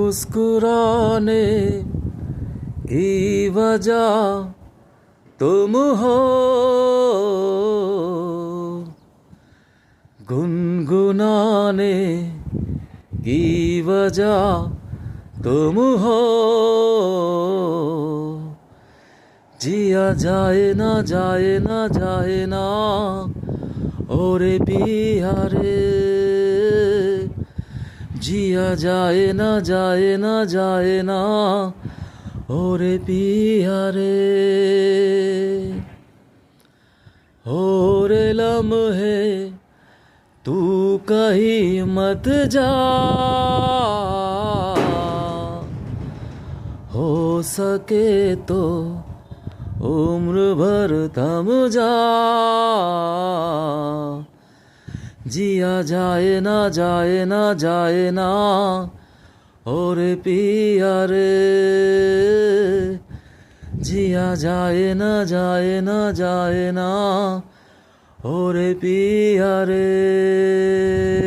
मुस्कुराने की वजह तुम हो, गुनगुनाने की वजह तुम हो। जिया जाए ना जाए ना जाए ना ओरे पिया रे, जिया जाए ना जाए ना जाए ना ओरे पिया रे। ओरे लम्हे तू कहीं मत जा, हो सके तो उम्र भर थम जा। जिया जाए ना जाए ना जाए ना ओरे पिया रे, जिया जाए ना जाए ना जाए ना ओरे पिया रे।